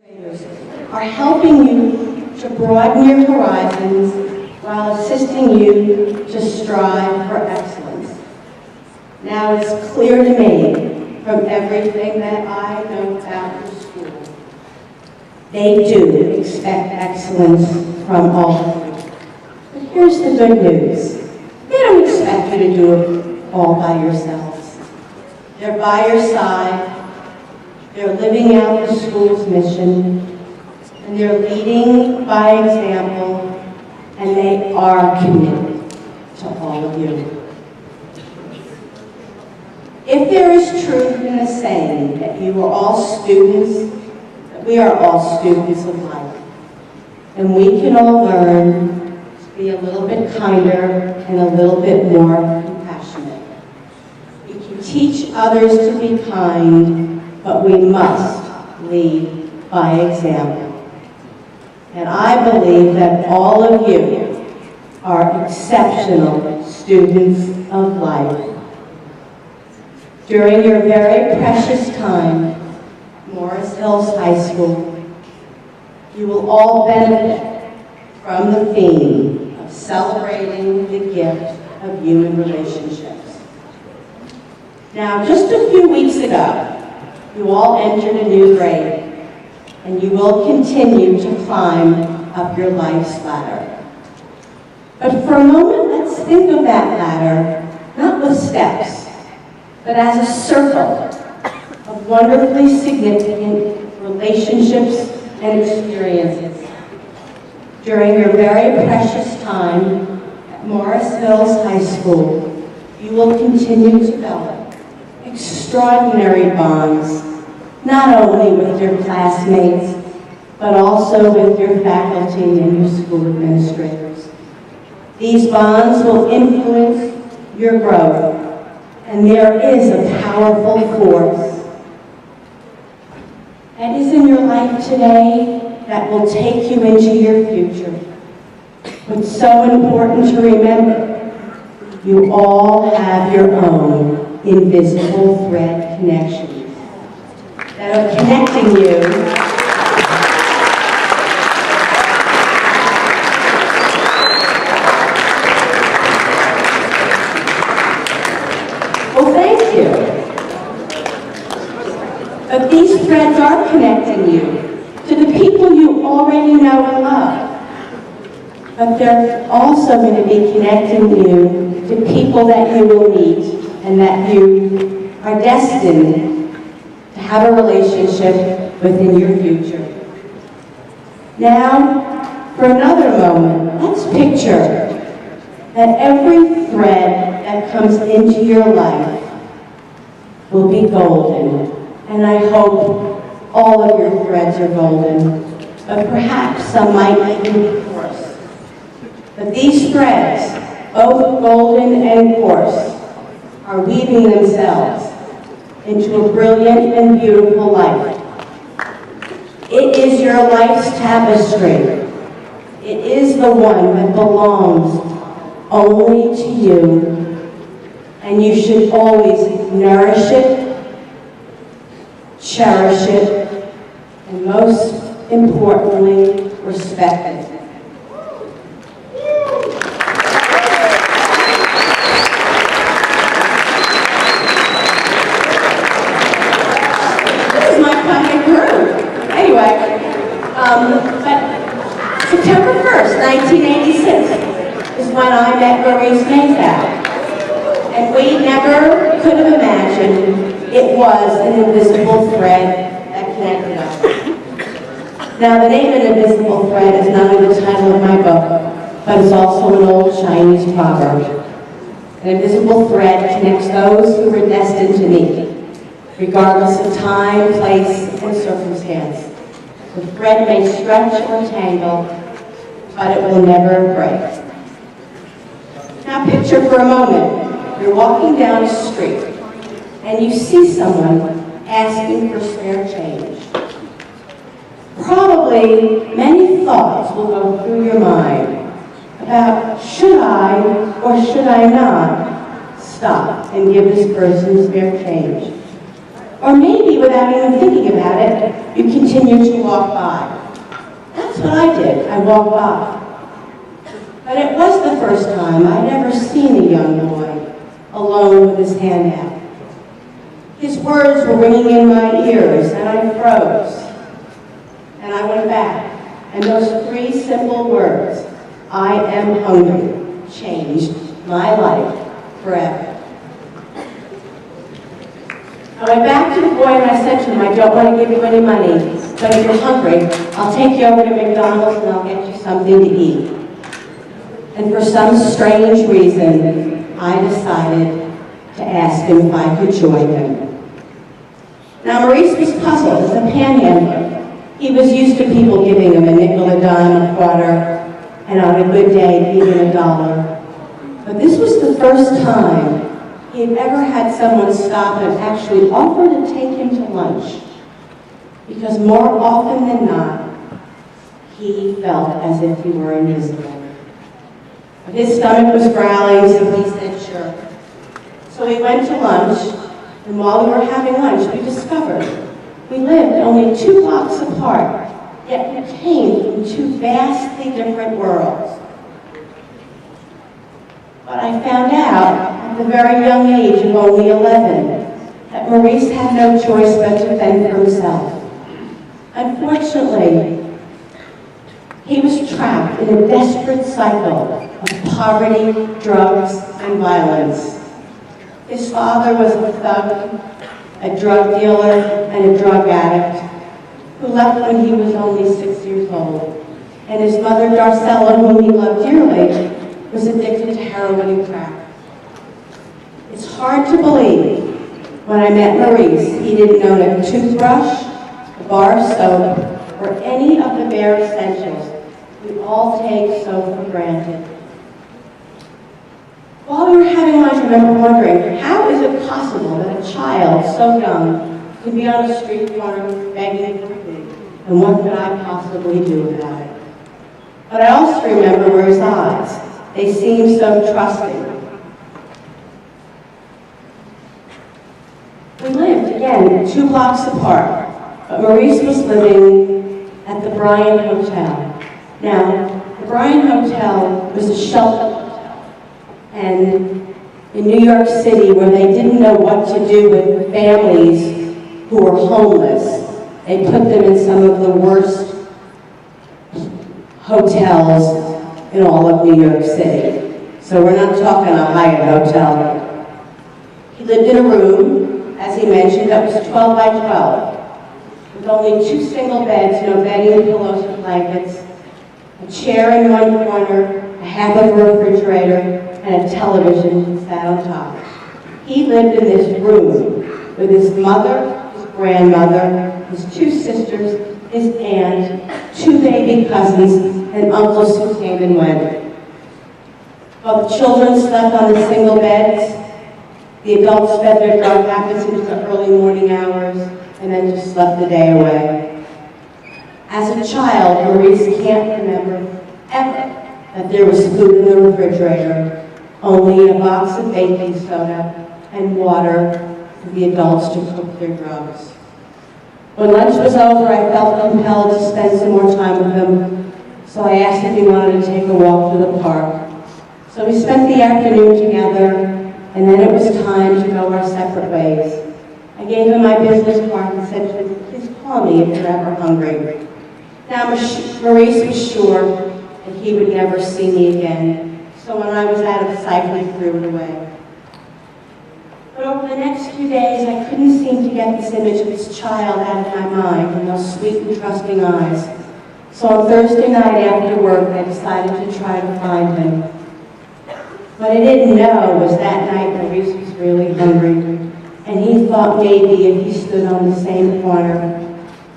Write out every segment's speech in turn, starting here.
are helping you to broaden your horizons while assisting you to strive for excellence. Now it's clear to me from everything that I know about your school, they do expect excellence from all of you. But here's the good news. They don't expect you to do it all by yourselves. They're by your side. They're living out the school's mission, and they're leading by example, and they are committed to all of you. If there is truth in the saying that you are all students, that we are all students of life, and we can all learn to be a little bit kinder and a little bit more compassionate. We can teach others to be kind, but we must lead by example. And I believe that all of you are exceptional students of life. During your very precious time at Morris Hills High School, you will all benefit from the theme of celebrating the gift of human relationships. Now, just a few weeks ago, you all entered a new grade, and you will continue to climb up your life's ladder. But for a moment, let's think of that ladder, not with steps, but as a circle of wonderfully significant relationships and experiences. During your very precious time at Morris Hills High School, you will continue to develop extraordinary bonds, not only with your classmates, but also with your faculty and your school administrators. These bonds will influence your growth, and there is a powerful force that is in your life today that will take you into your future. It's so important to remember, you all have your own invisible thread connections that are connecting you Well, thank you. But these threads are connecting you to the people you already know and love. But they're also going to be connecting you to people that you will meet and that you are destined to have a relationship within your future. Now, for another moment, let's picture that every thread that comes into your life will be golden. And I hope all of your threads are golden, but perhaps some might even be coarse. But these threads, both golden and coarse, are weaving themselves into a brilliant and beautiful life. It is your life's tapestry. It is the one that belongs only to you, and you should always nourish it, cherish it, and most importantly, respect it. But September 1st, 1986 is when I met Maurice Mayfair. And we never could have imagined it was an invisible thread that connected us. Now, the name An Invisible Thread is not only the title of my book, but it's also an old Chinese proverb. An invisible thread connects those who were destined to meet, regardless of time, place, and circumstance. The thread may stretch or tangle, but it will never break. Now picture for a moment, you're walking down a street, and you see someone asking for spare change. Probably many thoughts will go through your mind about, should I or should I not stop and give this person spare change? Or maybe without even thinking about it, you continue to walk by. That's what I did. I walked by. But it was the first time I'd ever seen a young boy alone with his hand out. His words were ringing in my ears, and I froze. And I went back, and those 3 simple words, "I am hungry," changed my life forever. I went back to the boy and I said to him, "I don't want to give you any money, but if you're hungry, I'll take you over to McDonald's and I'll get you something to eat." And for some strange reason, I decided to ask him if I could join him. Now, Maurice was puzzled as a panhandler. He was used to people giving him a nickel, a dime, a quarter, and on a good day, even $1. But this was the first time he had ever had someone stop and actually offer to take him to lunch. Because more often than not, he felt as if he were invisible. But his stomach was growling, so he said sure. So we went to lunch, and while we were having lunch, we discovered we lived only 2 blocks apart, yet we came from 2 vastly different worlds. But I found out at the very young age of only 11 that Maurice had no choice but to fend for himself. Unfortunately, he was trapped in a desperate cycle of poverty, drugs, and violence. His father was a thug, a drug dealer, and a drug addict who left when he was only 6 years old. And his mother, Darcella, whom he loved dearly, was addicted to heroin and crack. It's hard to believe when I met Maurice, he didn't own a toothbrush, a bar of soap, or any of the bare essentials we all take so for granted. While we were having lunch, I remember wondering, how is it possible that a child so young could be on a street corner begging for food? And what could I possibly do about it? But I also remember were his eyes. They seemed so trusting. We lived, again, 2 blocks apart, but Maurice was living at the Bryant Hotel. Now, the Bryant Hotel was a shelter hotel. And in New York City, where they didn't know what to do with families who were homeless, they put them in some of the worst hotels in all of New York City. So we're not talking a Hyatt hotel. He lived in a room, as he mentioned, that was 12 by 12, with only 2 single beds, no bedding, pillows, or blankets, a chair in one corner, a half of a refrigerator, and a television sat on top. He lived in this room with his mother, his grandmother, his 2 sisters, his aunt, 2 baby cousins, and uncles who came and went. While the children slept on the single beds, the adults fed their drug habits into the early morning hours and then just slept the day away. As a child, Maurice can't remember ever that there was food in the refrigerator, only a box of baking soda and water for the adults to cook their drugs. When lunch was over, I felt compelled to spend some more time with him, so I asked if he wanted to take a walk to the park. So we spent the afternoon together, and then it was time to go our separate ways. I gave him my business card and said, "Please call me if you're ever hungry." Now, Maurice was sure that he would never see me again, so when I was out of sight, he threw it away. But over the next few days, I couldn't seem to get this image of this child out of my mind and those sweet and trusting eyes. So on Thursday night after work, I decided to try to find him. What I didn't know was that night Maurice was really hungry, and he thought maybe if he stood on the same corner,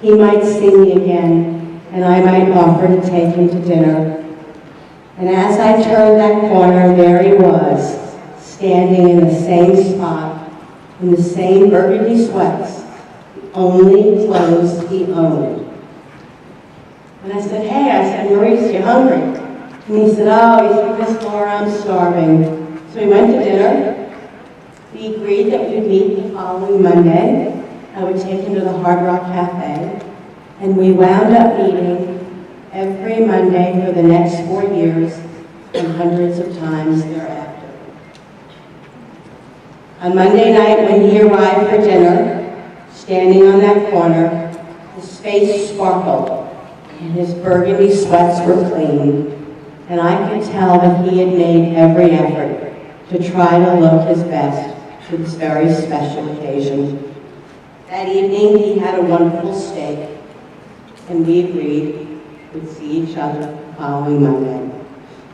he might see me again, and I might offer to take him to dinner. And as I turned that corner, there he was, standing in the same spot, in the same burgundy sweats, the only clothes he owned. And I said, "Hey," I said, "Maurice, you hungry?" And he said, Miss Laura, I'm starving. So we went to dinner. We agreed that we'd meet the following Monday. I would take him to the Hard Rock Cafe. and we wound up meeting every Monday for the next 4 years and hundreds of times thereafter. On Monday night, when he arrived for dinner, standing on that corner, his face sparkled and his burgundy sweats were clean, and I could tell that he had made every effort to try to look his best for this very special occasion. That evening, he had a wonderful steak, and we agreed we'd see each other the following Monday.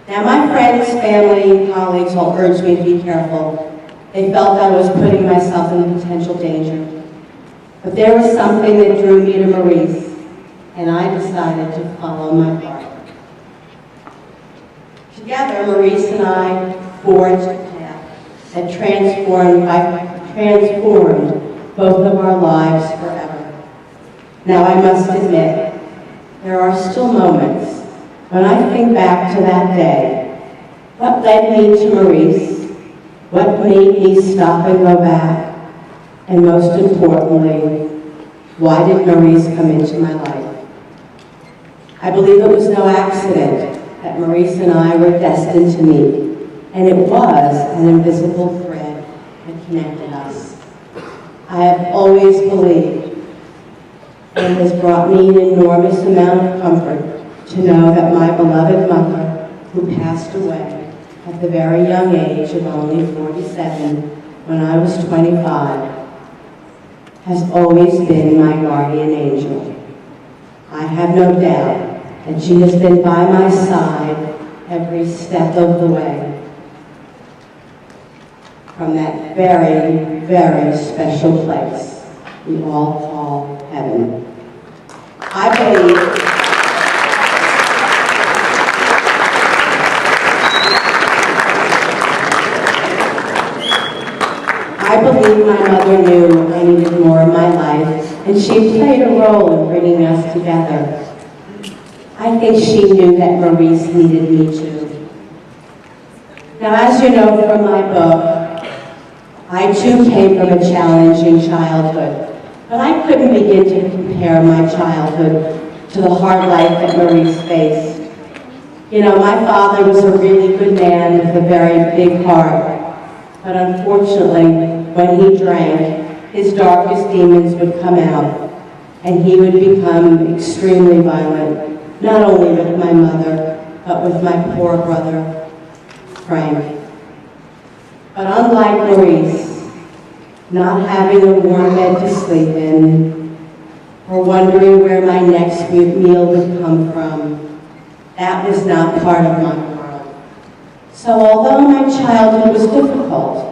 Now, my friends, family, and colleagues all urged me to be careful. They felt I was putting myself in potential danger. But there was something that drew me to Maurice, and I decided to follow my heart. Together, Maurice and I forged a path that transformed both of our lives forever. Now, I must admit, there are still moments when I think back to that day. What led me to Maurice? What made me stop and go back? And most importantly, why did Maurice come into my life? I believe it was no accident that Maurice and I were destined to meet, and it was an invisible thread that connected us. I have always believed, and it has brought me an enormous amount of comfort to know that my beloved mother, who passed away at the very young age of only 47 when I was 25, has always been my guardian angel. I have no doubt that she has been by my side every step of the way. From that very, very special place we all call heaven. I believe my mother knew I needed more in my life, and she played a role in bringing us together. I think she knew that Maurice needed me too. Now, as you know from my book, I too came from a challenging childhood, but I couldn't begin to compare my childhood to the hard life that Maurice faced. You know, my father was a really good man with a very big heart, but unfortunately, when he drank, his darkest demons would come out, and he would become extremely violent, not only with my mother, but with my poor brother, Frank. But unlike Maurice, not having a warm bed to sleep in, or wondering where my next meal would come from, that was not part of my world. So although my childhood was difficult,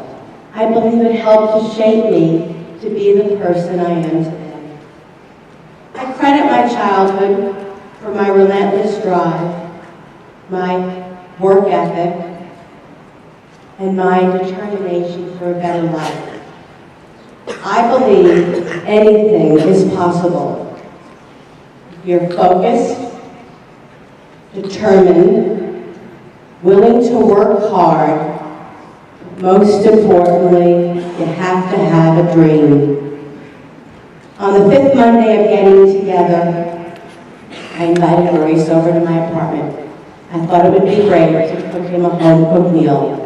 I believe it helped to shape me to be the person I am today. I credit my childhood for my relentless drive, my work ethic, and my determination for a better life. I believe anything is possible if you're focused, determined, willing to work hard. Most importantly, you have to have a dream. On the 5th Monday of getting together, I invited Maurice over to my apartment. I thought it would be great to cook him a home-cooked meal.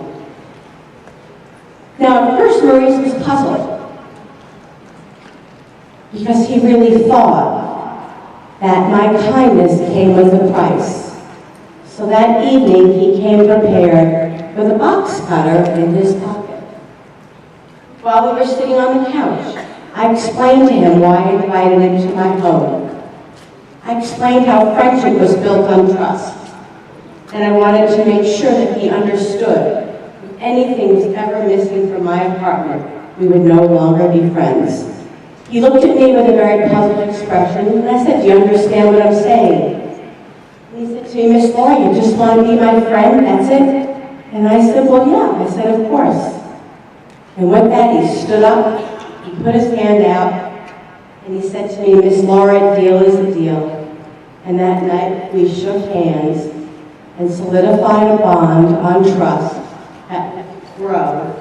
Now, at first, Maurice was puzzled because he really thought that my kindness came with a price. So that evening, he came prepared with a box cutter in his pocket. While we were sitting on the couch, I explained to him why I invited him to my home. I explained how friendship was built on trust, and I wanted to make sure that he understood if anything was ever missing from my apartment, we would no longer be friends. He looked at me with a very puzzled expression, and I said, "Do you understand what I'm saying?" And he said to me, "Miss Laura, you just want to be my friend, that's it?" And I said, "Well, yeah." I said, "Of course." And with that, he stood up, he put his hand out, and he said to me, "Miss Laura, a deal is a deal." And that night, we shook hands and solidified a bond on trust that would grow